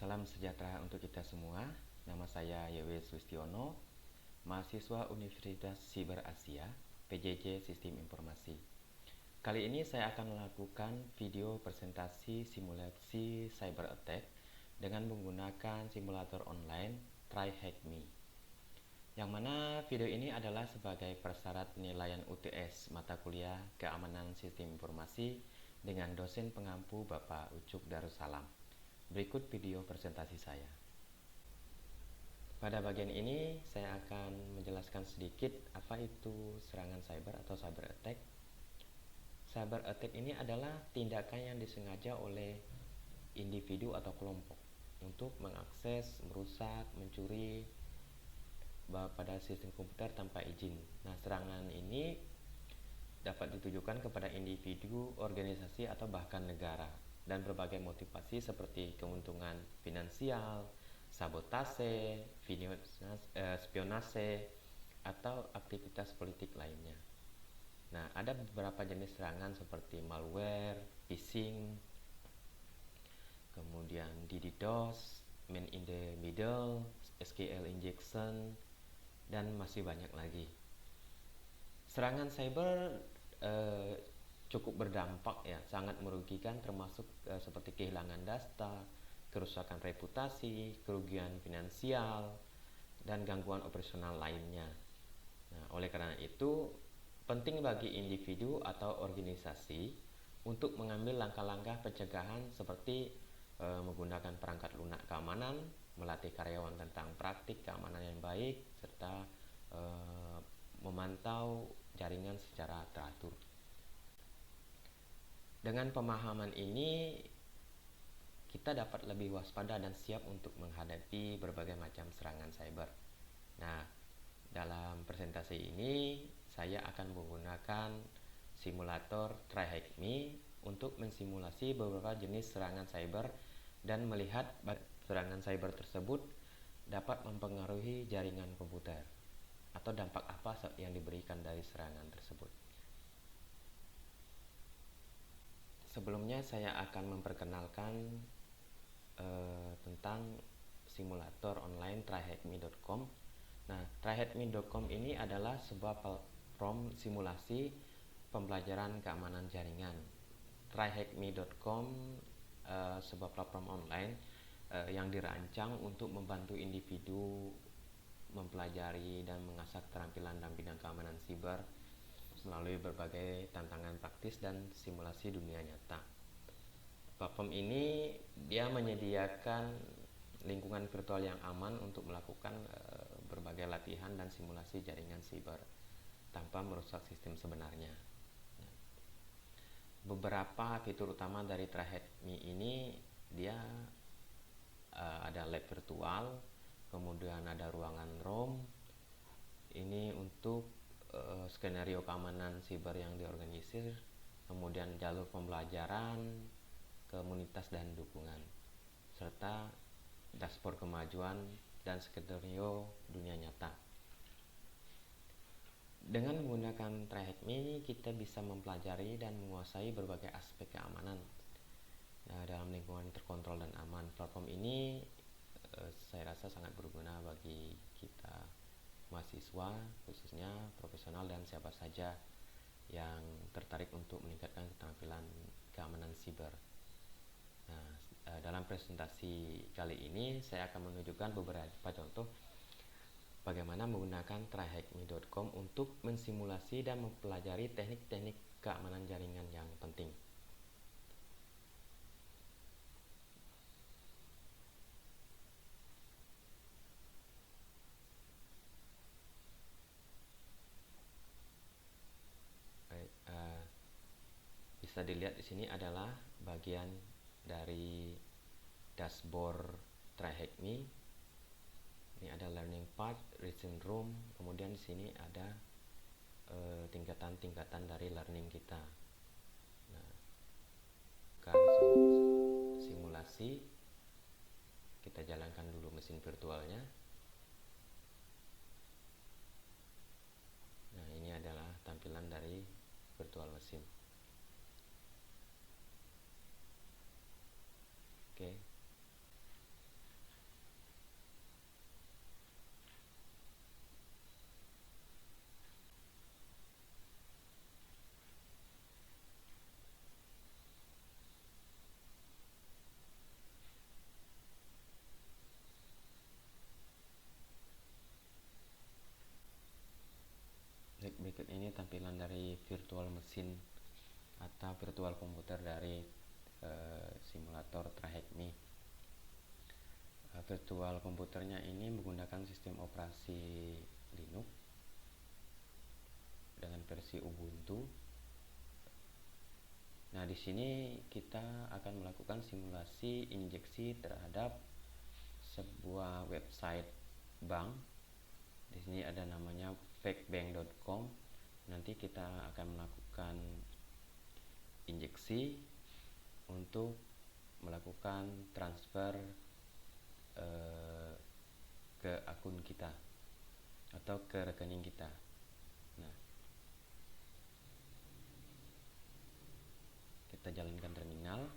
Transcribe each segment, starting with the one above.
Salam sejahtera untuk kita semua. Nama saya Yewe Sustiono, mahasiswa Universitas Siber Asia, PJJ Sistem Informasi. Kali ini saya akan melakukan video presentasi simulasi cyber attack dengan menggunakan simulator online TryHackMe. Yang mana video ini adalah sebagai persyarat penilaian UTS mata kuliah Keamanan Sistem Informasi dengan dosen pengampu Bapak Ucuk Darussalam. Berikut video presentasi saya. Pada bagian ini saya akan menjelaskan sedikit apa itu serangan cyber atau cyber attack. Cyber attack ini adalah tindakan yang disengaja oleh individu atau kelompok untuk mengakses, merusak, mencuri pada sistem komputer tanpa izin. Nah, serangan ini dapat ditujukan kepada individu, organisasi, atau bahkan negara dan berbagai motivasi seperti keuntungan finansial, sabotase, spionase, atau aktivitas politik lainnya. Nah, ada beberapa jenis serangan seperti malware, phishing, kemudian DDoS, man in the middle, SQL injection, dan masih banyak lagi. Serangan cyber cukup berdampak ya, sangat merugikan, termasuk seperti kehilangan data, kerusakan reputasi, kerugian finansial, dan gangguan operasional lainnya. Nah, oleh karena itu penting bagi individu atau organisasi untuk mengambil langkah-langkah pencegahan seperti menggunakan perangkat lunak keamanan, melatih karyawan tentang praktik keamanan yang baik, serta memantau jaringan secara teratur. Dengan pemahaman ini, kita dapat lebih waspada dan siap untuk menghadapi berbagai macam serangan cyber. Nah, dalam presentasi ini saya akan menggunakan simulator TryHackMe untuk mensimulasi beberapa jenis serangan cyber dan melihat serangan cyber tersebut dapat mempengaruhi jaringan komputer atau dampak apa yang diberikan dari serangan tersebut. Sebelumnya saya akan memperkenalkan tentang simulator online tryhackme.com. Nah, tryhackme.com ini adalah sebuah platform simulasi pembelajaran keamanan jaringan. Tryhackme.com sebuah platform online yang dirancang untuk membantu individu mempelajari dan mengasah keterampilan dalam bidang keamanan siber melalui berbagai tantangan praktis dan simulasi dunia nyata. Platform ini dia menyediakan lingkungan virtual yang aman untuk melakukan berbagai latihan dan simulasi jaringan siber tanpa merusak sistem sebenarnya. Beberapa fitur utama dari TryHackMe ini dia ada lab virtual, kemudian ada ruangan ROM. Ini untuk skenario keamanan siber yang diorganisir, kemudian jalur pembelajaran, komunitas dan dukungan, serta dashboard kemajuan dan skenario dunia nyata. Dengan menggunakan TryHackMe, kita bisa mempelajari dan menguasai berbagai aspek keamanan dalam lingkungan terkontrol dan aman. Platform ini saya rasa sangat berguna bagi kita mahasiswa, khususnya profesional dan siapa saja yang tertarik untuk meningkatkan keterampilan keamanan siber. Nah, dalam presentasi kali ini saya akan menunjukkan beberapa contoh bagaimana menggunakan tryhackme.com untuk mensimulasi dan mempelajari teknik-teknik keamanan jaringan yang penting. Bisa dilihat di sini adalah bagian dari dashboard TryHackMe. Ini ada learning path, recent room, kemudian di sini ada tingkatan-tingkatan dari learning kita. Nah, simulasi, kita jalankan dulu mesin virtualnya. Nah, ini adalah tampilan dari virtual mesin. Oke. mesin atau virtual komputer dari simulator TryHackMe. Virtual komputernya ini menggunakan sistem operasi Linux dengan versi Ubuntu. Nah, di sini kita akan melakukan simulasi injeksi terhadap sebuah website bank. Di sini ada namanya fakebank.com. Nanti kita akan melakukan injeksi untuk melakukan transfer ke akun kita atau ke rekening kita. Nah, kita jalankan terminal.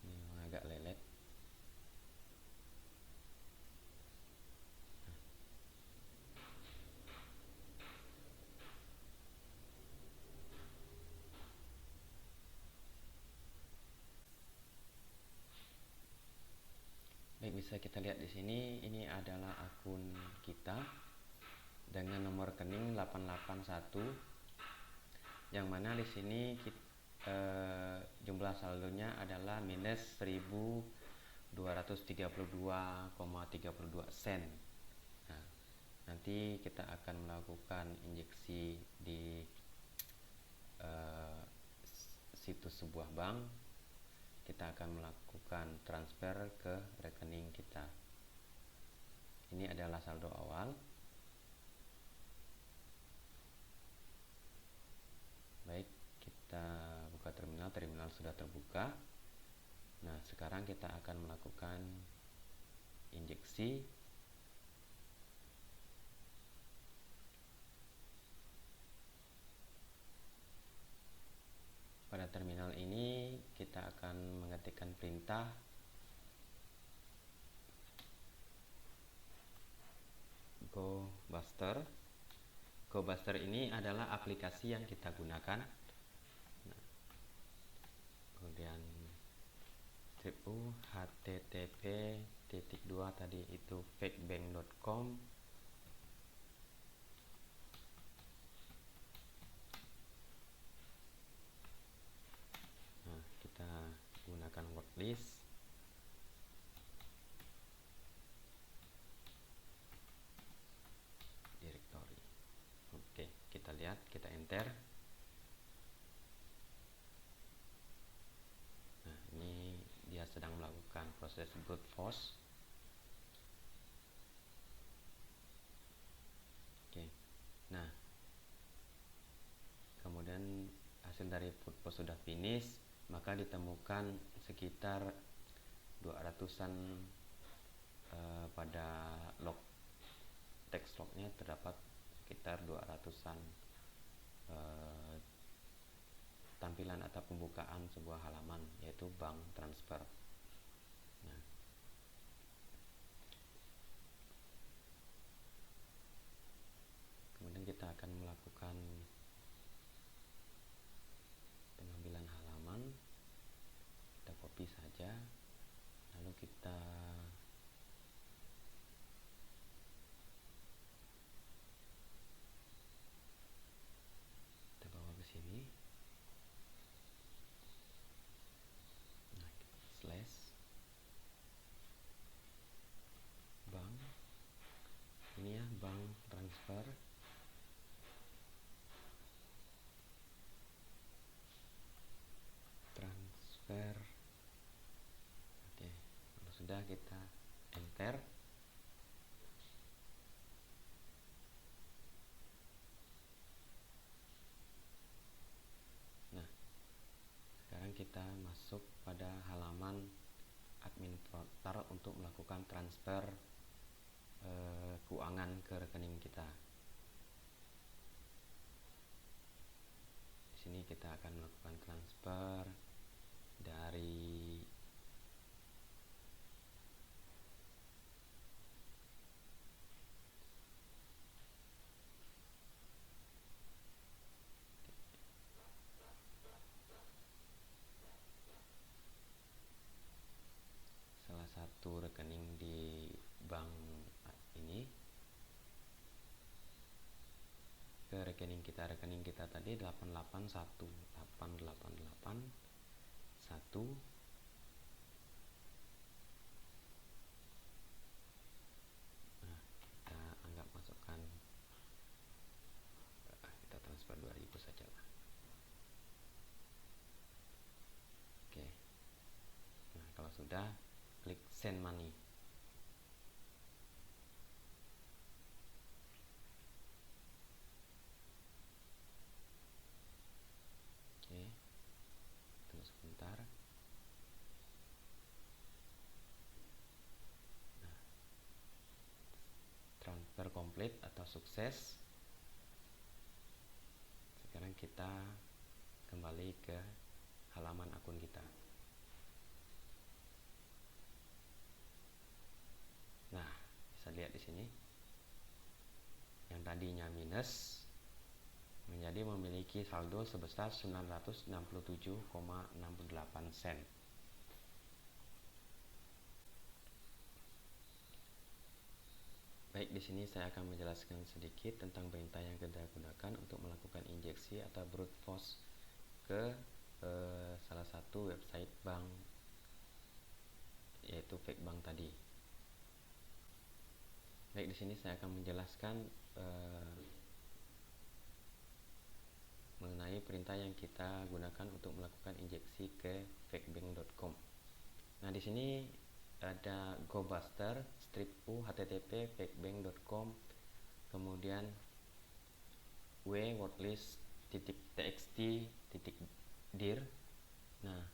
Ini agak lelet. Baik, bisa kita lihat di sini, ini adalah akun kita dengan nomor rekening 881, yang mana di sini jumlah saldonya adalah minus 1.232,32 sen. Nah, nanti kita akan melakukan injeksi di situs sebuah bank. Kita akan melakukan transfer ke rekening kita. Ini adalah saldo awal. Baik, kita buka terminal. Terminal sudah terbuka. Nah, sekarang kita akan melakukan injeksi. Pada terminal ini kita akan mengetikkan perintah GoBuster. GoBuster ini adalah aplikasi yang kita gunakan. Nah, kemudian http:// tadi itu fakebank.com. Kita gunakan wordlist. Directory. Oke, kita lihat, kita enter. Nah, ini dia sedang melakukan proses brute force. Oke. Nah, kemudian hasil dari brute force sudah finish, maka ditemukan sekitar 200-an pada log, text lognya terdapat sekitar 200-an tampilan atau pembukaan sebuah halaman, yaitu bank transfer. Nah, kemudian kita akan melakukan pengambilan halaman. Kita copy saja, lalu kita bawa ke sini. Nah, slash bank, ini ya, bank transfer. Oke, kalau sudah kita enter. Nah, sekarang kita masuk pada halaman admin portal untuk melakukan transfer keuangan ke rekening kita. Di sini kita akan melakukan transfer dari rekening kita tadi 8881. Nah, kita anggap masukkan, kita transfer 2000 saja lah. Oke. Nah, kalau sudah, klik send money. Oke, tunggu sebentar. Nah, transfer komplit atau sukses. Sekarang kita kembali ke halaman akun kita. Nah, bisa lihat di sini, yang tadinya minus menjadi memiliki saldo sebesar 967,68 sen. Baik, di sini saya akan menjelaskan sedikit tentang perintah yang kita gunakan untuk melakukan injeksi atau brute force ke salah satu website bank, yaitu fake bank tadi. Baik, di sini saya akan menjelaskan mengenai perintah yang kita gunakan untuk melakukan injeksi ke fakebank.com. Nah, di sini ada GoBuster /u http fakebank.com, kemudian wordlist.txt.dir. Nah,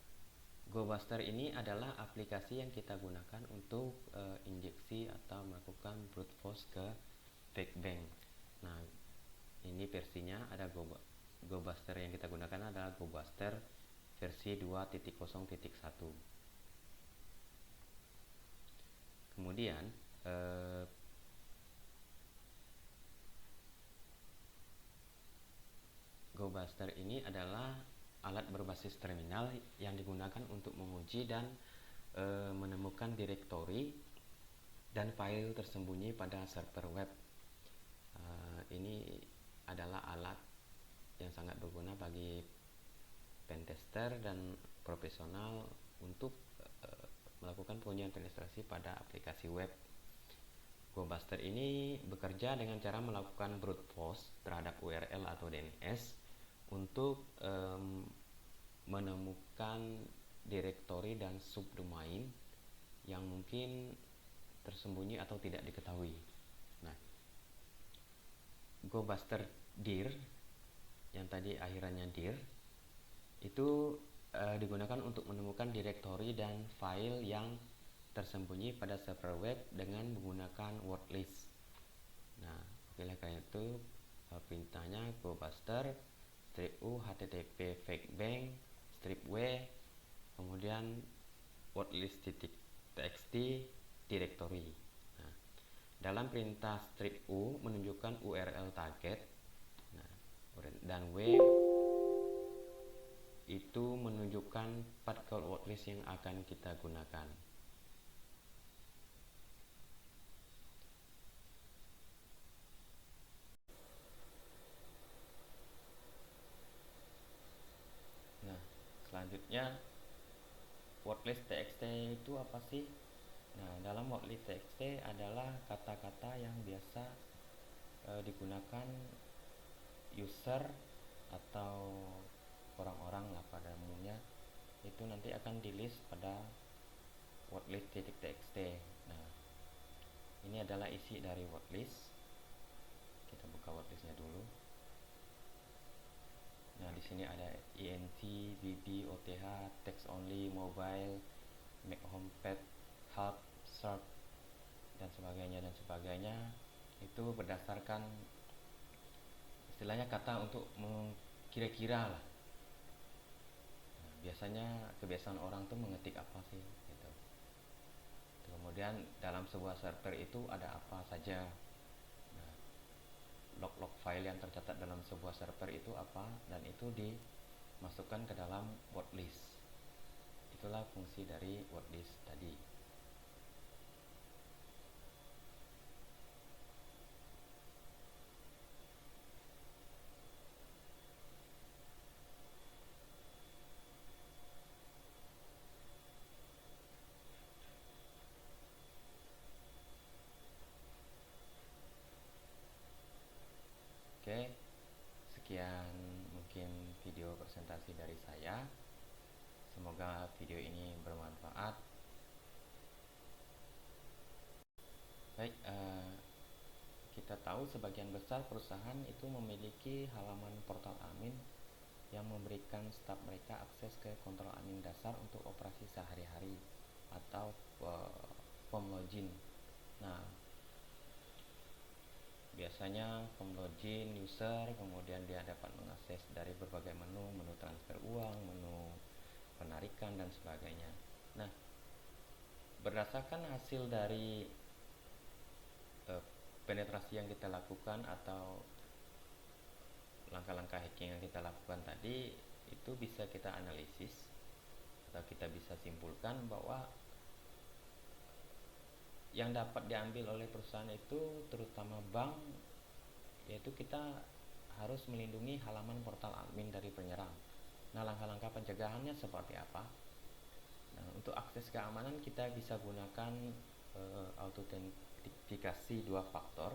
GoBuster ini adalah aplikasi yang kita gunakan untuk injeksi atau melakukan brute force ke fake bank. Nah, ini versinya ada GoBuster yang kita gunakan adalah GoBuster versi 2.0.1. Kemudian GoBuster ini adalah alat berbasis terminal yang digunakan untuk menguji dan menemukan direktori dan file tersembunyi pada server web. Ini adalah alat yang sangat berguna bagi pentester dan profesional untuk melakukan pengujian penetrasi pada aplikasi web. GoBuster ini bekerja dengan cara melakukan brute force terhadap URL atau DNS untuk menemukan direktori dan subdomain yang mungkin tersembunyi atau tidak diketahui. Nah, GoBuster dir yang tadi akhirannya dir itu digunakan untuk menemukan direktori dan file yang tersembunyi pada server web dengan menggunakan wordlist. Nah, oleh karena itu perintahnya GoBuster /u http fakebank /w kemudian wordlist.txt directory. Nah, dalam perintah -u menunjukkan URL target, nah, dan w itu menunjukkan path ke wordlist yang akan kita gunakan. Nah, selanjutnya wordlist.txt itu apa sih? Nah, dalam wordlist.txt adalah kata-kata yang biasa digunakan user atau orang-orang lah pada umumnya, itu nanti akan di list pada wordlist.txt. Nah, ini adalah isi dari wordlist. Kita buka wordlistnya dulu. Nah, di sini ada int, bb, oth, text only, mobile, make homepad, help, search, dan sebagainya. Itu berdasarkan istilahnya kata untuk kira-kira lah. Nah, biasanya kebiasaan orang tuh mengetik apa sih gitu. Kemudian dalam sebuah server itu ada apa saja. Nah, log-log file yang tercatat dalam sebuah server itu apa, dan itu dimasukkan ke dalam wordlist. Itulah fungsi dari wordlist tadi. video ini bermanfaat. Baik, kita tahu sebagian besar perusahaan itu memiliki halaman portal admin yang memberikan staf mereka akses ke kontrol admin dasar untuk operasi sehari-hari atau form login. Nah, biasanya form login user, kemudian dia dapat mengakses dari berbagai menu transfer uang, menu penarikan dan sebagainya. Nah, berdasarkan hasil dari penetrasi yang kita lakukan atau langkah-langkah hacking yang kita lakukan tadi, itu bisa kita analisis atau kita bisa simpulkan bahwa yang dapat diambil oleh perusahaan itu, terutama bank, yaitu kita harus melindungi halaman portal admin dari penyerang. Nah, langkah-langkah pencegahannya seperti apa? Nah, untuk akses keamanan kita bisa gunakan autentikasi 2 faktor.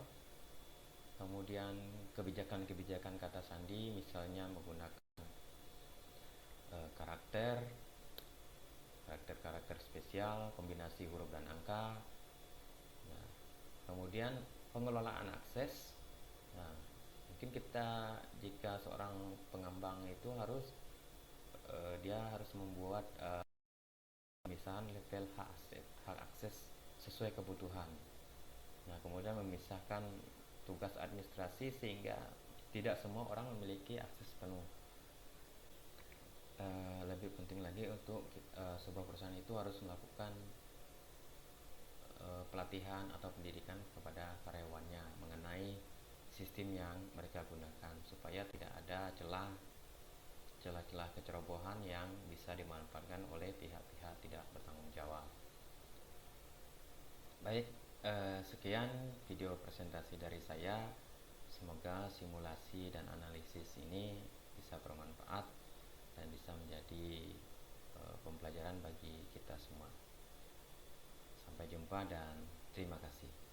Kemudian kebijakan-kebijakan kata sandi, misalnya menggunakan karakter spesial, kombinasi huruf dan angka. Nah, kemudian pengelolaan akses. Nah, mungkin kita, jika seorang pengembang itu dia harus membuat pemisahan level hak akses sesuai kebutuhan. Nah, kemudian memisahkan tugas administrasi sehingga tidak semua orang memiliki akses penuh. Lebih penting lagi, untuk sebuah perusahaan itu harus melakukan pelatihan atau pendidikan kepada karyawannya mengenai sistem yang mereka gunakan, supaya tidak ada celah-celah kecerobohan yang bisa dimanfaatkan oleh pihak-pihak tidak bertanggung jawab. Baik, sekian video presentasi dari saya. Semoga simulasi dan analisis ini bisa bermanfaat dan bisa menjadi pembelajaran bagi kita semua. Sampai jumpa dan terima kasih.